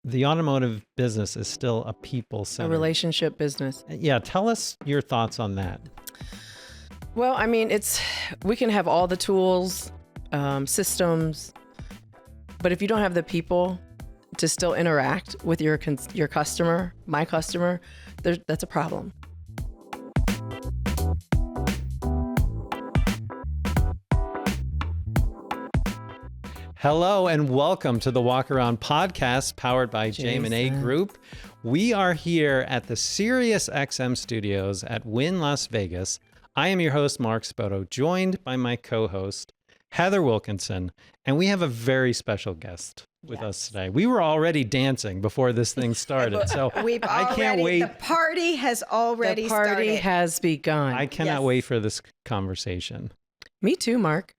the automotive business is still a people-centered. A relationship business. Yeah, tell us your thoughts on that. Well, I mean, we can have all the tools, systems, but if you don't have the people to still interact with your customer, my customer, that's a problem. Hello and welcome to the Walk Around podcast powered by JM&A Group. We are here at the Sirius XM studios at Wynn, Las Vegas. I am your host, Mark Spoto, joined by my co-host, Heather Wilkinson, and we have a very special guest with us today. We were already dancing before this thing started, so I can't wait. The party has already started. The party has begun. I cannot wait for this conversation. Me too, Mark.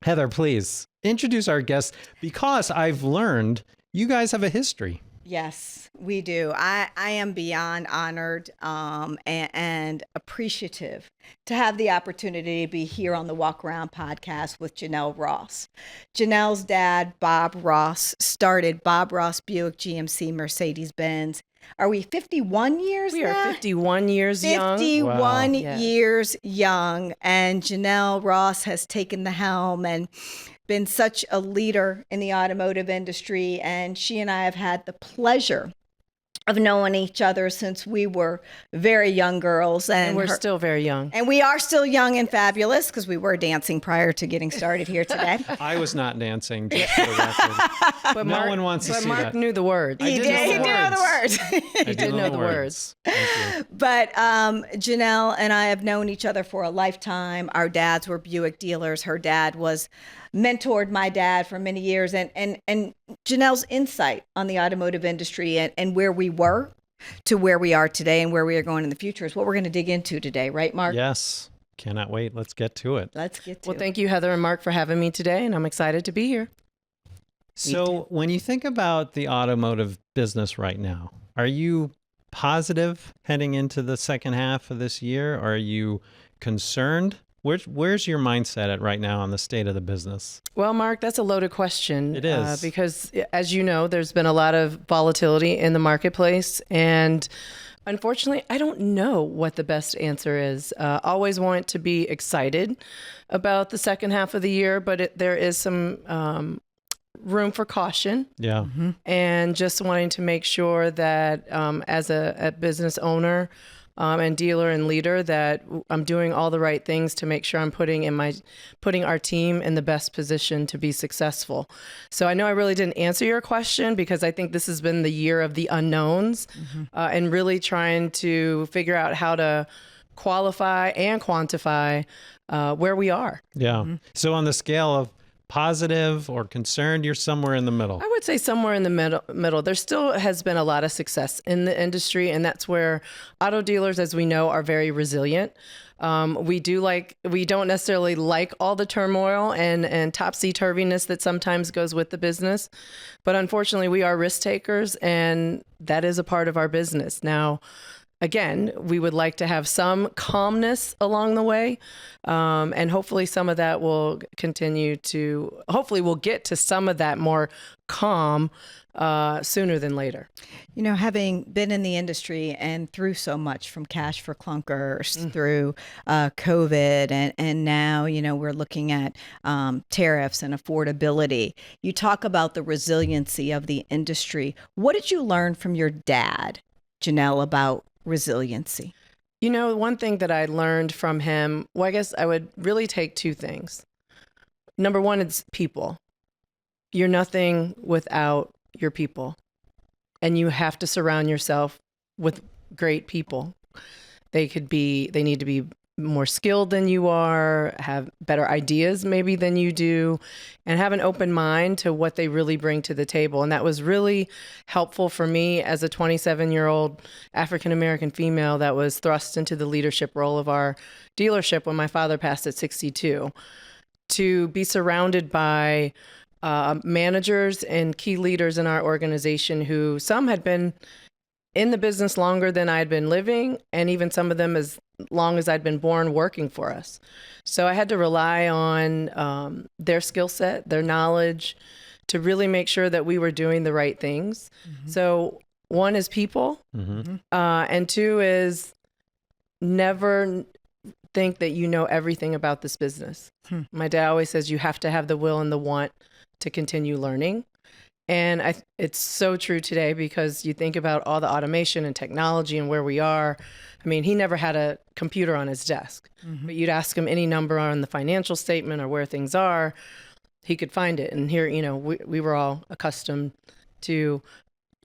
Heather, please introduce our guest, because I've learned you guys have a history. Yes, we do. I am beyond honored and appreciative to have the opportunity to be here on the Walk Around podcast with Jenell Ross. Jenell's dad, Bob Ross, started Bob Ross Buick GMC Mercedes-Benz. Are we 51 years now? We are 51 years young. 51 years young. And Jenell Ross has taken the helm and been such a leader in the automotive industry. And she and I have had the pleasure of knowing each other since we were very young girls. And we're still very young. And we are still young and fabulous because we were dancing prior to getting started here today. I was not dancing, just for the record. But no Mark, one wants to see Mark that. knew the words. He did know the words. He did know the words. Thank you. But Jenell and I have known each other for a lifetime. Our dads were Buick dealers. Her dad mentored my dad for many years. And Jenell's insight on the automotive industry and where we were to where we are today and where we are going in the future is what we're going to dig into today. Right, Mark? Yes. Cannot wait. Let's get to it. Let's get to it. Well, thank you, Heather and Mark, for having me today. And I'm excited to be here. So when you think about the automotive business right now, are you positive heading into the second half of this year? Or are you concerned? Where's your mindset at right now on the state of the business? Well, Mark, that's a loaded question. It is. Because as you know, there's been a lot of volatility in the marketplace. And unfortunately, I don't know what the best answer is. Always want to be excited about the second half of the year, but there is some room for caution. Yeah. Mm-hmm. And just wanting to make sure that as a business owner and dealer and leader, that I'm doing all the right things to make sure I'm putting our team in the best position to be successful. So I know I really didn't answer your question because I think this has been the year of the unknowns, and really trying to figure out how to qualify and quantify where we are. Yeah. Mm-hmm. So on the scale of positive or concerned, you're somewhere in the middle. I would say somewhere in the middle. There still has been a lot of success in the industry, and that's where auto dealers, as we know, are very resilient. We don't necessarily like all the turmoil and topsy-turviness that sometimes goes with the business, but unfortunately we are risk takers, and that is a part of our business. Now, again, we would like to have some calmness along the way, and hopefully some of that will hopefully we'll get to some of that more calm sooner than later. You know, having been in the industry and through so much, from cash for clunkers through COVID, and now, we're looking at tariffs and affordability. You talk about the resiliency of the industry. What did you learn from your dad, Jenell, about resiliency? One thing that I learned from him, well, I guess I would really take two things. Number one, it's people. You're nothing without your people, and you have to surround yourself with great people. They need to be more skilled than you are, have better ideas maybe than you do, and have an open mind to what they really bring to the table. And that was really helpful for me as a 27-year-old African-American female that was thrust into the leadership role of our dealership when my father passed at 62, to be surrounded by managers and key leaders in our organization who some had been in the business longer than I'd been living, and even some of them as long as I'd been born working for us. So I had to rely on their skill set, their knowledge, to really make sure that we were doing the right things. So one is people, and two is never think that you know everything about this business. My dad always says you have to have the will and the want to continue learning. And it's so true today, because you think about all the automation and technology and where we are. I mean, he never had a computer on his desk, but you'd ask him any number on the financial statement or where things are, he could find it. And here, you know, we were all accustomed to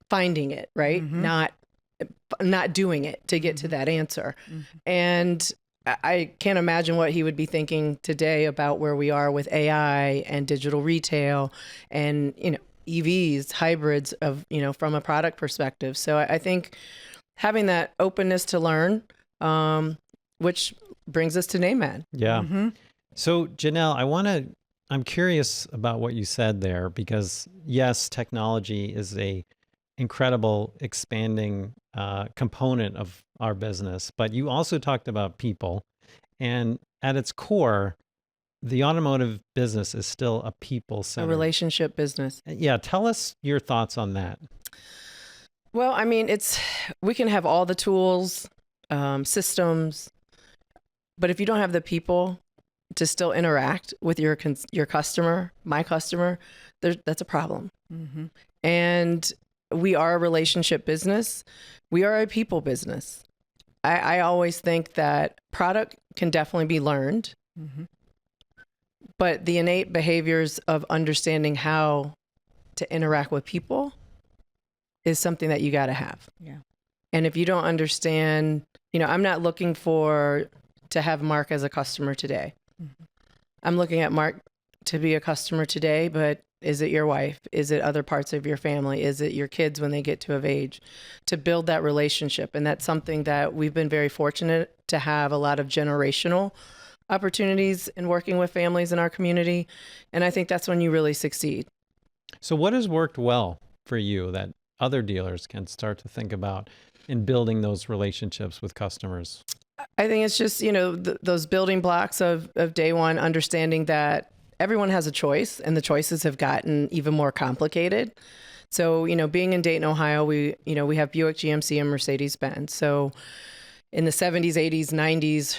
finding it, right? Not doing it to get to that answer. And I can't imagine what he would be thinking today about where we are with AI and digital retail and, you know, EVs, hybrids of, you know, from a product perspective. So I think having that openness to learn, which brings us to NAMAD. Yeah. So Jenell, I'm curious about what you said there, because yes, technology is a incredible expanding component of our business, but you also talked about people, and at its core, the automotive business is still a people-centered, A relationship business. Yeah, tell us your thoughts on that. Well, I mean, we can have all the tools, systems, but if you don't have the people to still interact with your customer, my customer, that's a problem. And we are a relationship business. We are a people business. I always think that product can definitely be learned, but the innate behaviors of understanding how to interact with people is something that you got to have. Yeah. And if you don't understand, you know, I'm not looking to have Mark as a customer today. I'm looking at Mark to be a customer today, but is it your wife? Is it other parts of your family? Is it your kids when they get to of age? To build that relationship. And that's something that we've been very fortunate to have a lot of generational opportunities in working with families in our community. And I think that's when you really succeed. So what has worked well for you that other dealers can start to think about in building those relationships with customers? I think it's just, you know, those building blocks of day one, understanding that everyone has a choice and the choices have gotten even more complicated. So, you know, being in Dayton, Ohio, we have Buick GMC and Mercedes-Benz. So in the 70s, 80s, 90s,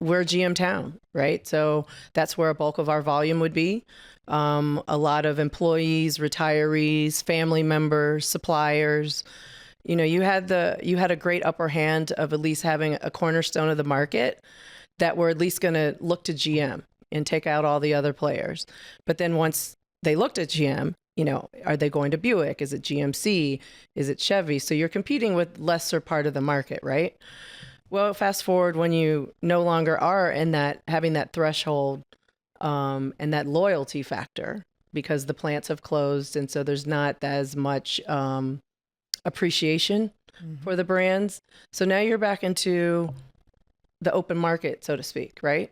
we're GM town, right? So that's where a bulk of our volume would be. A lot of employees, retirees, family members, suppliers. You know, you had a great upper hand of at least having a cornerstone of the market that were at least going to look to GM and take out all the other players. But then once they looked at GM, you know, are they going to Buick? Is it GMC? Is it Chevy? So you're competing with lesser part of the market, right? Well, fast forward when you no longer are in that, having that threshold and that loyalty factor, because the plants have closed. And so there's not as much appreciation for the brands. So now you're back into the open market, so to speak, right?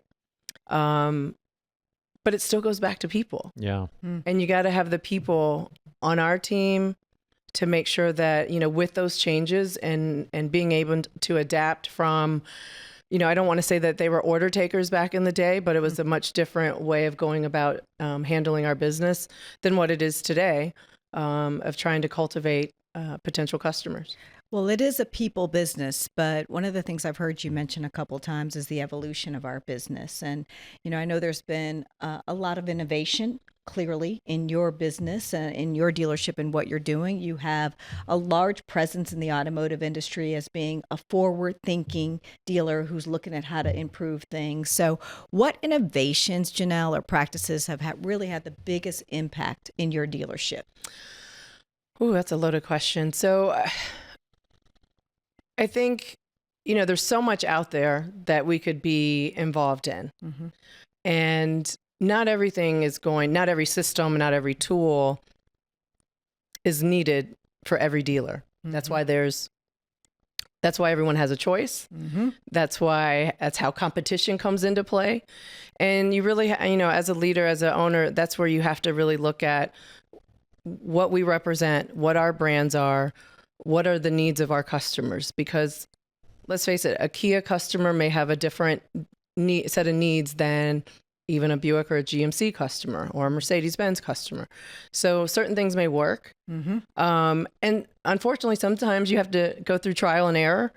But it still goes back to people. Yeah. And you got to have the people on our team to make sure that, you know, with those changes and being able to adapt from, you know, I don't want to say that they were order takers back in the day, but it was a much different way of going about handling our business than what it is today, of trying to cultivate potential customers. Well, it is a people business, but one of the things I've heard you mention a couple of times is the evolution of our business. And, you know, I know there's been a lot of innovation clearly in your business, in your dealership and what you're doing. You have a large presence in the automotive industry as being a forward-thinking dealer who's looking at how to improve things. So what innovations, Jenell, or practices have really had the biggest impact in your dealership? Ooh, that's a loaded question. So I think, you know, there's so much out there that we could be involved in. And not everything is not every system, not every tool is needed for every dealer. That's why everyone has a choice. That's how competition comes into play. And you really, you know, as a leader, as an owner, that's where you have to really look at what we represent, what our brands are, what are the needs of our customers. Because let's face it, a Kia customer may have a different set of needs than even a Buick or a GMC customer or a Mercedes-Benz customer. So certain things may work. And unfortunately, sometimes you have to go through trial and error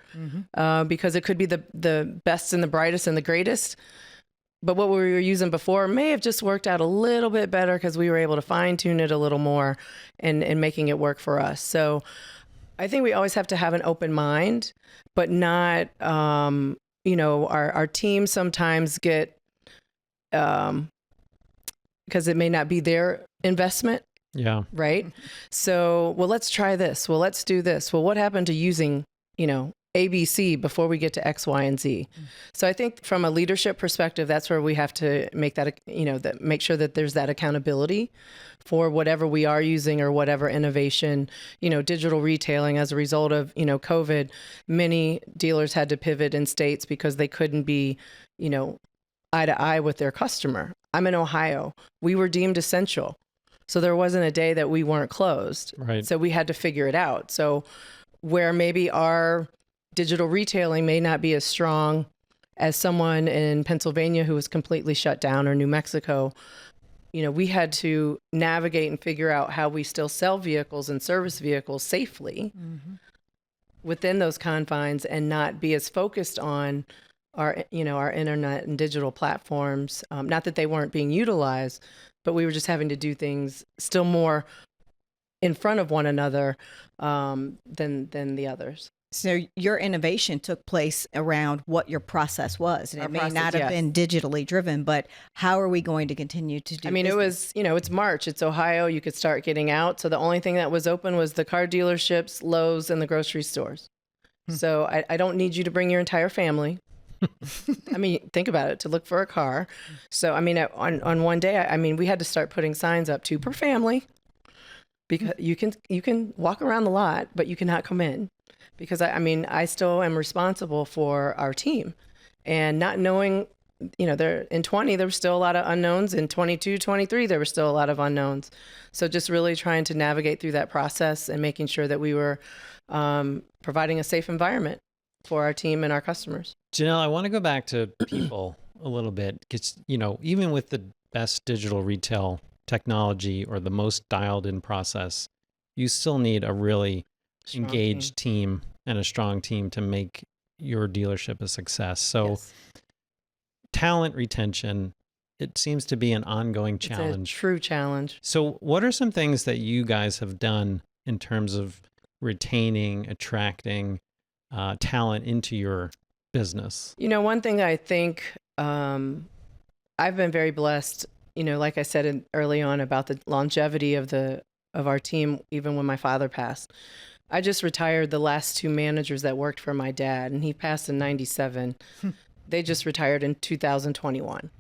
because it could be the best and the brightest and the greatest. But what we were using before may have just worked out a little bit better because we were able to fine tune it a little more and making it work for us. So I think we always have to have an open mind, but not, our teams sometimes get, because it may not be their investment. Yeah. Right. So, well, let's try this. Well, let's do this. Well, what happened to using, ABC before we get to X, Y, and Z? So I think from a leadership perspective, that's where we have to make that, make sure that there's that accountability for whatever we are using or whatever innovation, digital retailing as a result of, COVID, many dealers had to pivot in states because they couldn't be, eye to eye with their customer. I'm in Ohio. We were deemed essential. So there wasn't a day that we weren't closed. Right. So we had to figure it out. So where maybe our digital retailing may not be as strong as someone in Pennsylvania who was completely shut down, or New Mexico, we had to navigate and figure out how we still sell vehicles and service vehicles safely within those confines and not be as focused on our internet and digital platforms. Not that they weren't being utilized, but we were just having to do things still more in front of one another than the others. So your innovation took place around what your process was, and it may not have been digitally driven, but how are we going to continue to do business? It was, it's March, it's Ohio, you could start getting out. So the only thing that was open was the car dealerships, Lowe's, and the grocery stores. So I don't need you to bring your entire family. Think about it, to look for a car. So, on one day, we had to start putting signs up, 2 per family, because you can walk around the lot, but you cannot come in. Because I still am responsible for our team, and not knowing, there in 20, there were still a lot of unknowns. In 22, 23, there were still a lot of unknowns. So just really trying to navigate through that process and making sure that we were providing a safe environment for our team and our customers. Jenell, I want to go back to people a little bit, because, even with the best digital retail technology or the most dialed in process, you still need a really engaged team and a strong team to make your dealership a success. So talent retention, it seems to be an ongoing challenge. It's a true challenge. So what are some things that you guys have done in terms of retaining, attracting talent into your business? One thing I think I've been very blessed, like I said early on about the longevity of our team, even when my father passed. I just retired the last 2 managers that worked for my dad, and he passed in 97. They just retired in 2021.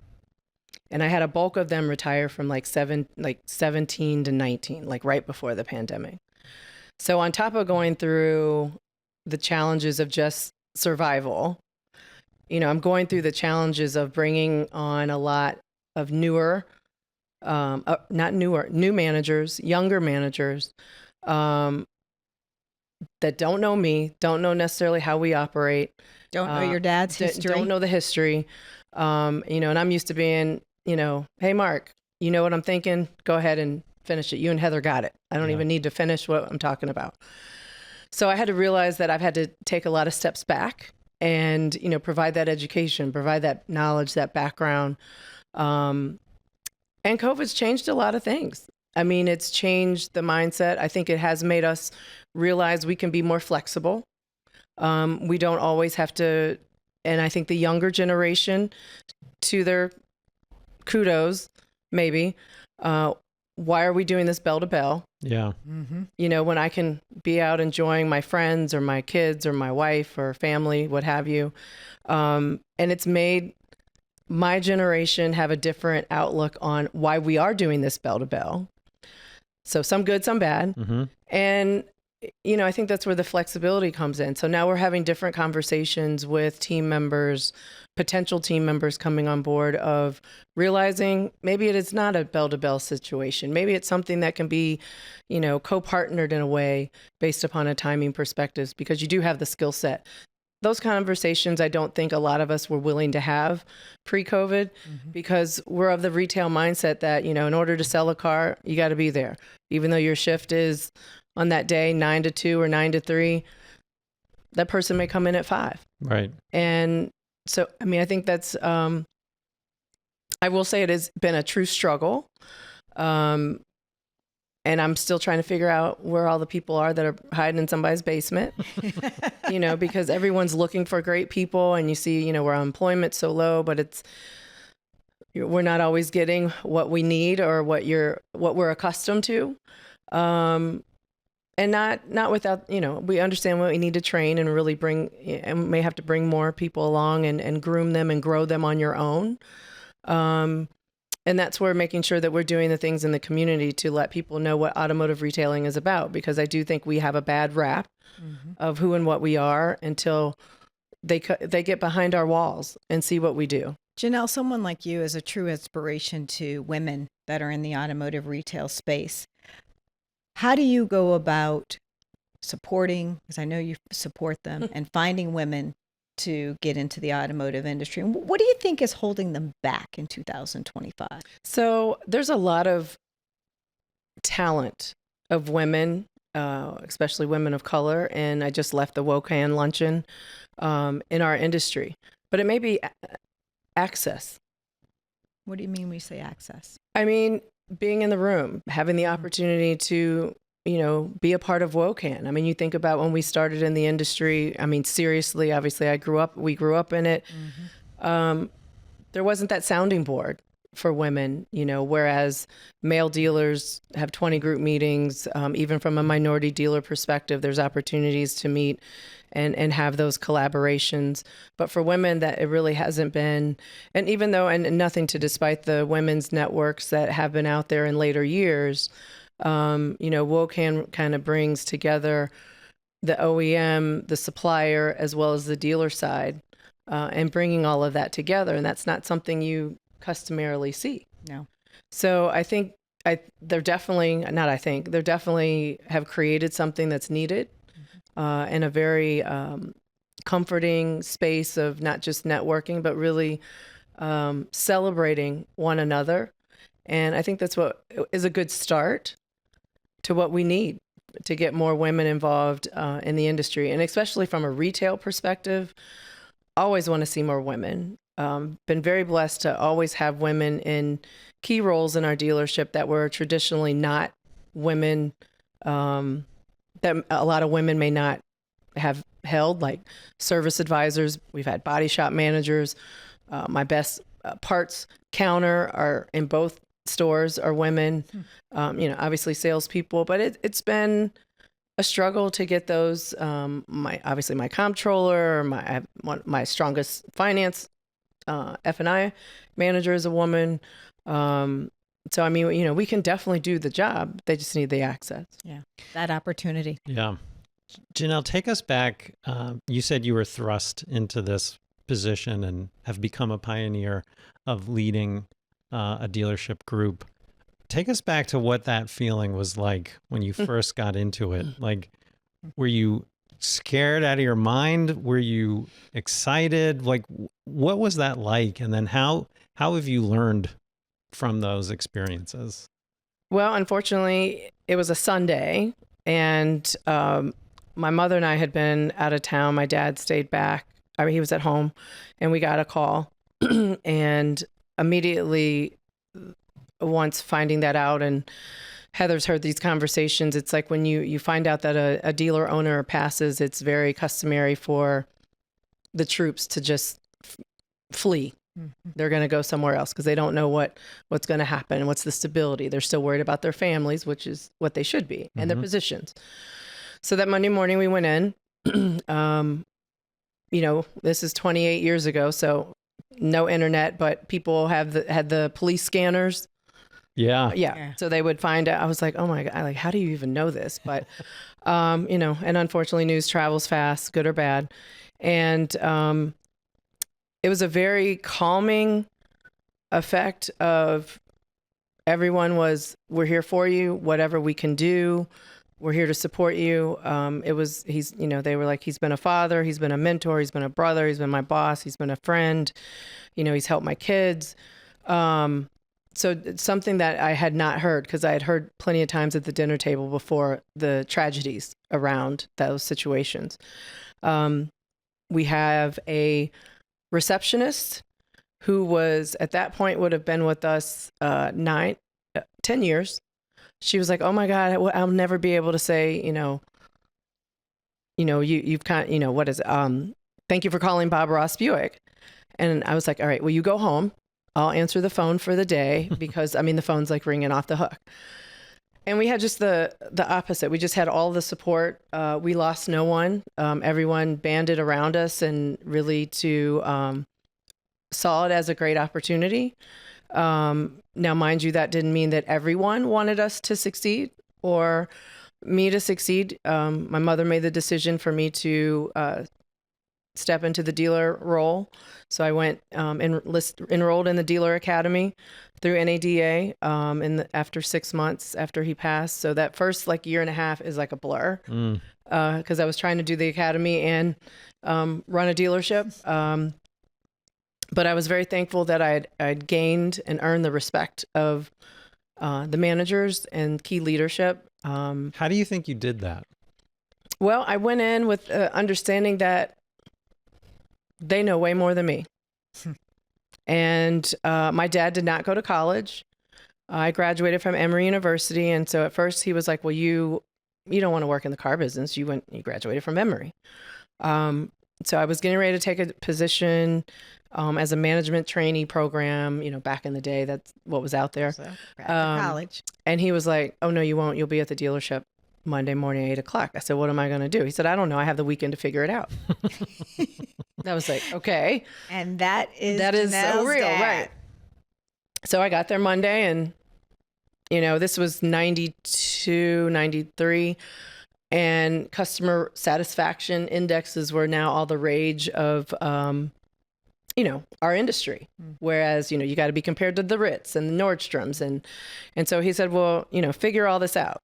And I had a bulk of them retire from 17 to 19, right before the pandemic. So on top of going through the challenges of just survival, I'm going through the challenges of bringing on a lot of new managers, younger managers, that don't know me, don't know necessarily how we operate. Don't know your dad's history. Don't know the history. And I'm used to being, hey, Mark, you know what I'm thinking? Go ahead and finish it. You and Heather got it. I don't even need to finish what I'm talking about. So I had to realize that I've had to take a lot of steps back and, provide that education, provide that knowledge, that background. And COVID's changed a lot of things. It's changed the mindset. I think it has made us realize we can be more flexible. We don't always have to, and I think the younger generation, to their kudos, maybe, why are we doing this bell to bell? Yeah. When I can be out enjoying my friends or my kids or my wife or family, what have you. And it's made my generation have a different outlook on why we are doing this bell to bell. So some good, some bad. And, I think that's where the flexibility comes in. So now we're having different conversations with team members, potential team members coming on board, of realizing maybe it is not a bell to bell situation. Maybe it's something that can be, co-partnered in a way based upon a timing perspective, because you do have the skill set. those conversations, I don't think a lot of us were willing to have pre-COVID because we're of the retail mindset that, in order to sell a car, you got to be there. Even though your shift is on that day, 9 to 2 or 9 to 3, that person may come in at 5. Right. And so, I think that's, I will say it has been a true struggle. And I'm still trying to figure out where all the people are that are hiding in somebody's basement, because everyone's looking for great people, and you see, where unemployment's so low, but we're not always getting what we need or what we're accustomed to. And not without, we understand what we need to train and really and may have to bring more people along and groom them and grow them on your own. And that's where making sure that we're doing the things in the community to let people know what automotive retailing is about, because I do think we have a bad rap of who and what we are until they get behind our walls and see what we do. Jenell, someone like you is a true inspiration to women that are in the automotive retail space. How do you go about supporting, because I know you support them, and finding women to get into the automotive industry? And what do you think is holding them back in 2025? So there's a lot of talent of women, especially women of color. And I just left the WOCAN luncheon in our industry. But it may be access. What do you mean when you say access? I mean, being in the room, having the opportunity to be a part of WOCAN. You think about when we started in the industry, seriously, obviously we grew up in it. There wasn't that sounding board for women, whereas male dealers have 20 group meetings. Even from a minority dealer perspective, there's opportunities to meet and have those collaborations. But for women, that it really hasn't been, and even though, and nothing to despite the women's networks that have been out there in later years, WOCAN kind of brings together the OEM, the supplier, as well as the dealer side, and bringing all of that together. And that's not something you customarily see. No. So I think they definitely have created something that's needed in a very comforting space of not just networking, but really celebrating one another. And I think that's what is a good start to what we need to get more women involved in the industry. And especially from a retail perspective, always want to see more women. Been very blessed to always have women in key roles in our dealership that were traditionally not women, that a lot of women may not have held, like service advisors. We've had body shop managers. My best parts counter are in both stores are women, obviously salespeople, but it's been a struggle to get those. My comptroller, my strongest finance F&I manager is a woman. So we can definitely do the job. They just need the access. Yeah, that opportunity. Yeah, Jenell, take us back. You said you were thrust into this position and have become a pioneer of leading a dealership group. Take us back to what that feeling was like when you first got into it. Like, were you scared out of your mind? Were you excited? Like, what was that like? And then how have you learned from those experiences? Well, unfortunately, it was a Sunday, and my mother and I had been out of town. My dad stayed back. He was at home, and we got a call. And immediately, once finding that out, and Heather's heard these conversations, it's like when you find out that a dealer owner passes, it's very customary for the troops to just flee. Mm-hmm. They're going to go somewhere else because they don't know what's going to happen and what's the stability. They're still worried about their families, which is what they should be, and their positions. So that Monday morning we went in. This is 28 years ago, so no internet, but people had the police scanners. Yeah. So they would find out. I was like, oh my God, like, how do you even know this? But, and unfortunately news travels fast, good or bad. And it was a very calming effect of everyone was, we're here for you, whatever we can do. we're here to support you. They were like, he's been a father, he's been a mentor, he's been a brother, he's been my boss, he's been a friend, he's helped my kids. So it's something that I had not heard, because I had heard plenty of times at the dinner table before the tragedies around those situations. We have a receptionist who was, at that point, would have been with us 10 years. She was like, oh my God, I'll never be able to say, you've kind of, what is it? Thank you for calling Bob Ross Buick. And I was like, all right, well, you go home. I'll answer the phone for the day, because the phone's like ringing off the hook. And we had just the opposite. We just had all the support. We lost no one. Everyone banded around us and really saw it as a great opportunity. Now, mind you, that didn't mean that everyone wanted us to succeed or me to succeed. My mother made the decision for me to step into the dealer role. So I went enrolled in the dealer academy through NADA after 6 months after he passed. So that first year and a half is like a blur, because I was trying to do the academy and run a dealership. But I was very thankful that I'd gained and earned the respect of the managers and key leadership. How do you think you did that? Well, I went in with understanding that they know way more than me. And my dad did not go to college. I graduated from Emory University. And so at first he was like, well, you don't want to work in the car business. You graduated from Emory. So I was getting ready to take a position as a management trainee program, back in the day. That's what was out there. So, college. And he was like, oh, no, you won't. You'll be at the dealership Monday morning, 8:00. I said, what am I going to do? He said, I don't know. I have the weekend to figure it out. I was like, okay. And that is so real, dad. right? So I got there Monday, and, this was 92, 93. And customer satisfaction indexes were now all the rage of, our industry. Whereas, you got to be compared to the Ritz and the Nordstroms. And so he said, well, figure all this out.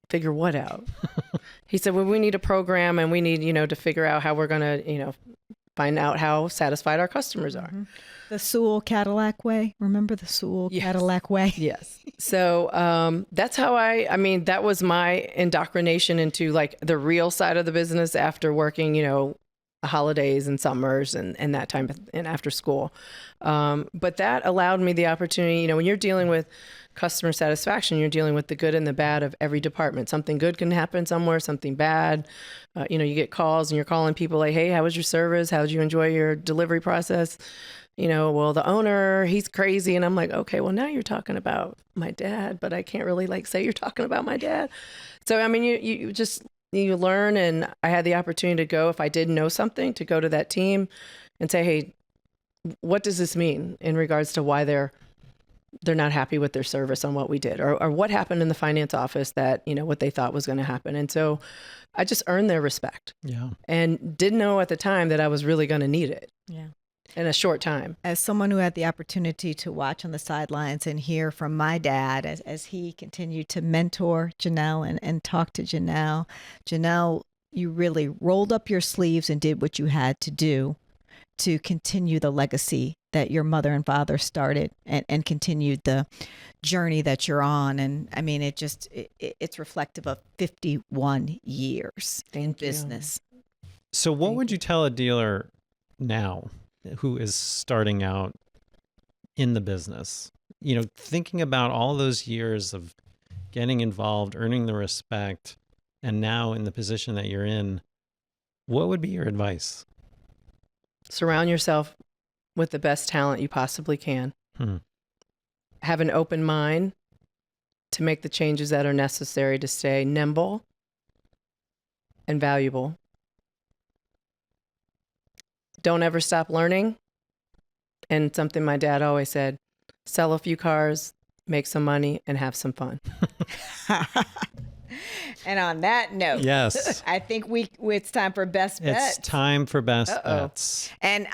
Figure what out? He said, well, we need a program, and we need, to figure out how we're going to, find out how satisfied our customers are. Mm-hmm. The Sewell Cadillac way. Remember the Sewell Cadillac way? Yes. So that's how that was my indoctrination into the real side of the business after working, holidays and summers and that time and after school. But that allowed me the opportunity, when you're dealing with customer satisfaction, you're dealing with the good and the bad of every department. Something good can happen somewhere, something bad. You get calls and you're calling people like, hey, how was your service? How did you enjoy your delivery process? Well, the owner, he's crazy. And I'm like, okay, well, now you're talking about my dad, but I can't really say you're talking about my dad. So, you learn, and I had the opportunity to go, if I didn't know something, to go to that team and say, hey, what does this mean in regards to why they're not happy with their service on what we did, or what happened in the finance office that, what they thought was going to happen. And so I just earned their respect. Yeah. And didn't know at the time that I was really going to need it. Yeah. In a short time. As someone who had the opportunity to watch on the sidelines and hear from my dad as he continued to mentor Jenell and talk to Jenell, you really rolled up your sleeves and did what you had to do to continue the legacy that your mother and father started and continued the journey that you're on. And it's reflective of 51 years in business. So what would you tell a dealer now who is starting out in the business, thinking about all those years of getting involved, earning the respect, and now in the position that you're in? What would be your advice? Surround yourself with the best talent you possibly can. Have an open mind to make the changes that are necessary to stay nimble and valuable. Don't ever stop learning. And something my dad always said, sell a few cars, make some money, and have some fun. And on that note, Yes. I think it's time for best bets. It's time for best bets. And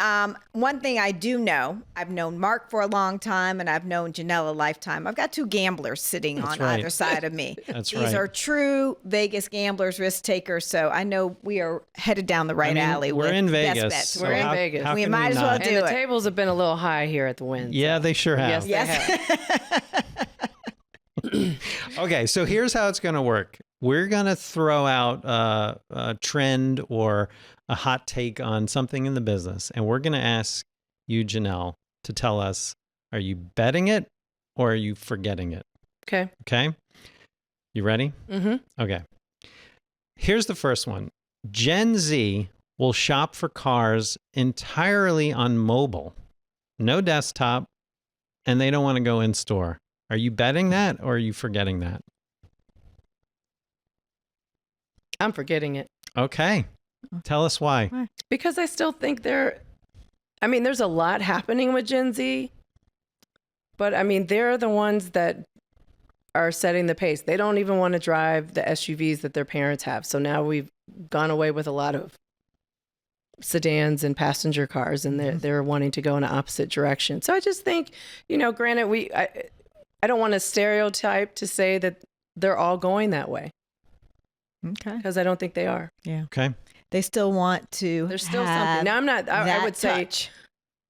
one thing I do know, I've known Mark for a long time, and I've known Jenell a lifetime. I've got two gamblers sitting on either side of me. These are true Vegas gamblers, risk takers. So I know we are headed down the right alley. We're in Vegas. Best bets. So we're in Vegas. We might as well do it. And the tables have been a little high here at the Wynn. Yeah, they sure have. Yes, they have. Okay, so here's how it's going to work. We're going to throw out a trend or a hot take on something in the business, and we're going to ask you, Jenell, to tell us, are you betting it or are you forgetting it? Okay. Okay? You ready? Mm-hmm. Okay. Here's the first one. Gen Z will shop for cars entirely on mobile, no desktop, and they don't want to go in store. Are you betting that or are you forgetting that? I'm forgetting it. Okay. Tell us why. Because I still think there's a lot happening with Gen Z, but they're the ones that are setting the pace. They don't even want to drive the SUVs that their parents have. So now we've gone away with a lot of sedans and passenger cars, and they're wanting to go in the opposite direction. So I just think, granted, I don't want to stereotype to say that they're all going that way. Okay. Because I don't think they are. Yeah. Okay. They still want to. There's still something. Now I would say,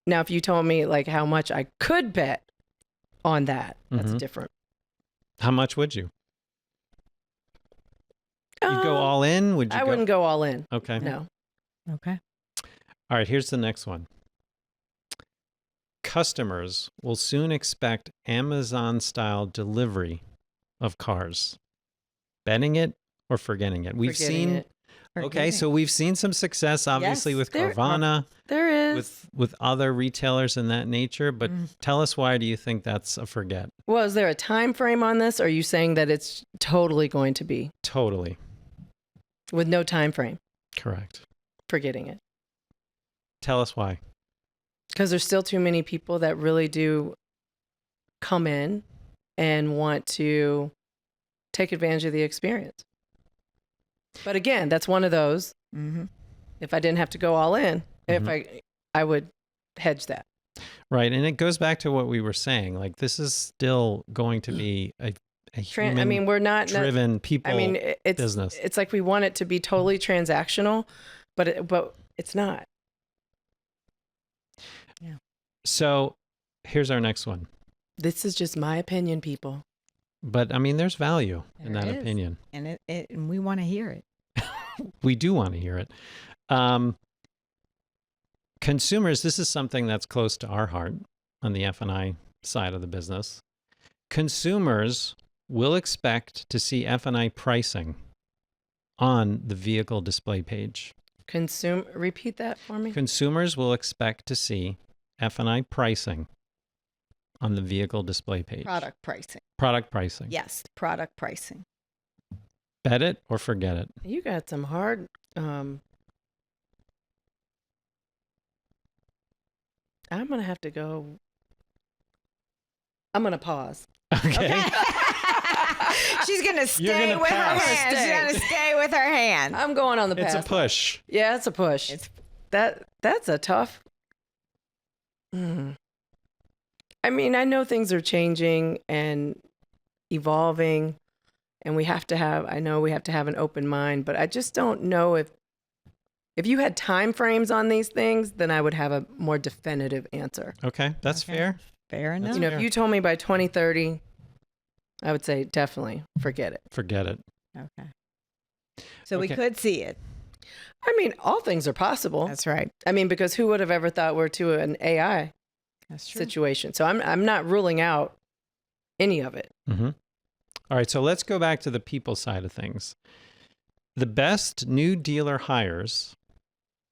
now if you told me like how much I could bet on that, that's different. How much would you? You go all in? I wouldn't go all in. Okay. No. Okay. All right, here's the next one. Customers will soon expect Amazon-style delivery of cars. Betting it or forgetting it? We've seen so we've seen some success, obviously, with Carvana. There is. With other retailers in that nature, but tell us, why do you think that's a forget? Well, is there a time frame on this? Or are you saying that it's totally going to be? Totally. With no time frame? Correct. Forgetting it. Tell us why. Because there's still too many people that really do come in and want to take advantage of the experience. But again, that's one of those. If I didn't have to go all in, I would hedge that. Right. And it goes back to what we were saying. Like, this is still going to be a human we're not driven people business. It's like we want it to be totally transactional, but it's not. Yeah. So here's our next one. This is just my opinion, people. But there's value in that opinion. And and we want to hear it. We do want to hear it. Consumers, this is something that's close to our heart on the F&I side of the business. Consumers will expect to see F&I pricing on the vehicle display page. Repeat that for me. Consumers will expect to see F&I pricing on the vehicle display page. Product pricing. Product pricing. Yes, product pricing. Bet it or forget it. You got some hard. I'm gonna have to go. I'm gonna pause. Okay. She's gonna stay with her hand. She's gonna stay with her hand. I'm going on the pass. It's a push. Yeah, it's a push. That's a tough. I know things are changing and evolving, and we have to have an open mind, but I just don't know if you had time frames on these things, then I would have a more definitive answer. Okay, that's fair. Fair enough. If you told me by 2030, I would say definitely forget it. Forget it. Okay. So we could see it. All things are possible. That's right. Because who would have ever thought we're to an AI situation? So I'm not ruling out any of it. All right, so let's go back to the people side of things. The best new dealer hires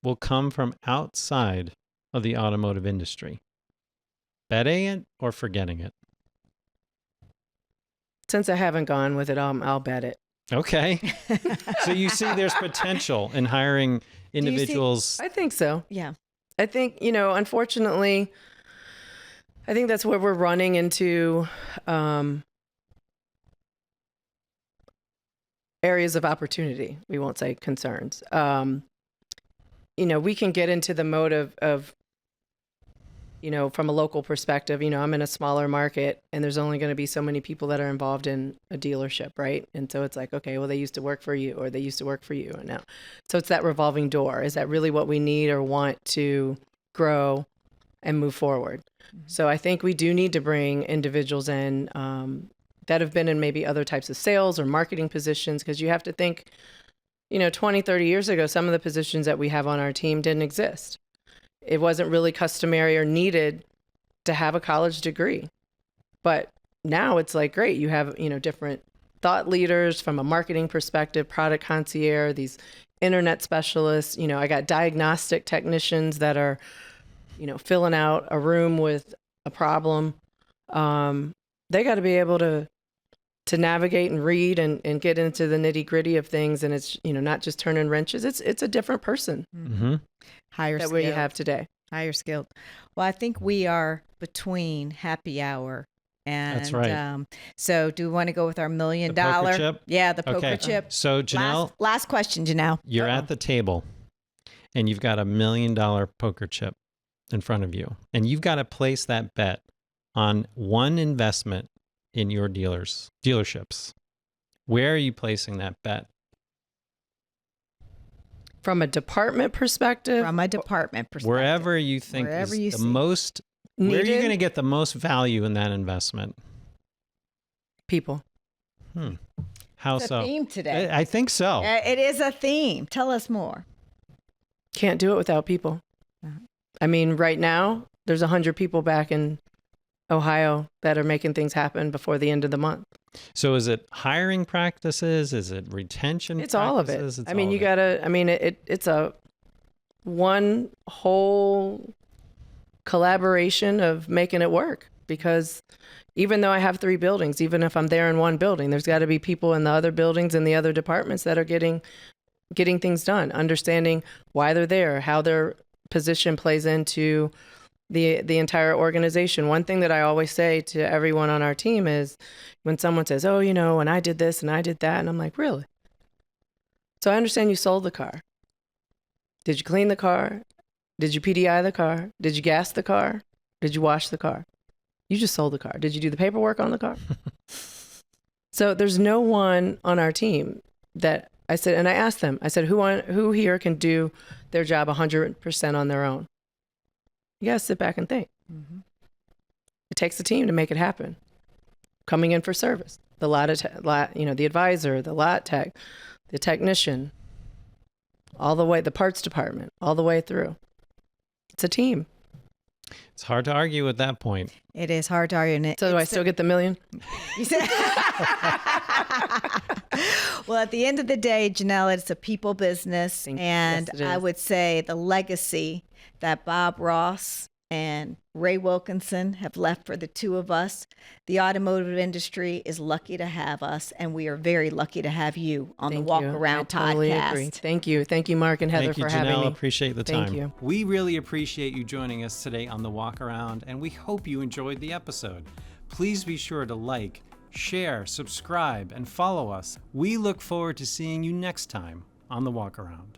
will come from outside of the automotive industry. Betting it or forgetting it? Since I haven't gone with it, I'll bet it. Okay. So you see there's potential in hiring individuals. I think so. Yeah. I think, unfortunately, I think that's where we're running into areas of opportunity. We won't say concerns. We can get into the mode of from a local perspective, I'm in a smaller market and there's only going to be so many people that are involved in a dealership, right? And so it's like, okay, well, they used to work for you or they used to work for you. And now, so it's that revolving door. Is that really what we need or want to grow and move forward? So I think we do need to bring individuals in that have been in maybe other types of sales or marketing positions, because you have to think, 20, 30 years ago, some of the positions that we have on our team didn't exist. It wasn't really customary or needed to have a college degree. But now it's like, great, you have, different thought leaders from a marketing perspective, product concierge, these internet specialists. I got diagnostic technicians that are, filling out a room with a problem. They got to be able to navigate and read and get into the nitty gritty of things. And it's, not just turning wrenches. It's a different person. Mm-hmm. Higher that skilled. we have today. Higher skilled. Well, I think we are between happy hour and that's right. So do we want to go with our $1 million? Poker chip? Yeah, the poker Okay. chip. So Jenell, Last question, Jenell. you're at the table and you've got $1 million poker chip in front of you, and you've got to place that bet on one investment in your dealerships. Where are you placing that bet? From a department perspective? From a department perspective. Wherever you think Wherever is you the see. most, where are you Needed? going to get the most value in that investment? People. How It's a so? theme today. I think so. It is a theme. Tell us more. Can't do it without people. Uh-huh. I mean, right now, there's 100 people back in Ohio that are making things happen before the end of the month. So is it hiring practices? Is it retention It's all of it. practices? It's I mean, all you of it. gotta, I mean, it's a one whole collaboration of making it work, because even though I have 3 buildings, even if I'm there in one building, there's got to be people in the other buildings and the other departments that are getting things done, understanding why they're there, how their position plays into the entire organization. One thing that I always say to everyone on our team is when someone says, oh, and I did this and I did that, and I'm like, really? So I understand you sold the car. Did you clean the car? Did you PDI the car? Did you gas the car? Did you wash the car? You just sold the car. Did you do the paperwork on the car? So there's no one on our team that I said, and I asked them, I said, who here can do their job 100% on their own? You got to sit back and think. Mm-hmm. It takes a team to make it happen. Coming in for service, the the advisor, the lot tech, the technician, all the way, the parts department, all the way through. It's a team. It's hard to argue at that point. It is hard to argue. So do I still get the $1 million? You said. Well, at the end of the day, Jenell, it's a people business. And Yes, it I is. would say the legacy that Bob Ross and Ray Wilkinson have left for the two of us. The automotive industry is lucky to have us, and we are very lucky to have you on the Walk Around I totally podcast. agree. Thank you. Thank you, Mark and Heather, Thank you, for having Jenell. me. Appreciate the time. Thank you. We really appreciate you joining us today on the Walk Around, and we hope you enjoyed the episode. Please be sure to like, share, subscribe, and follow us. We look forward to seeing you next time on the Walk Around.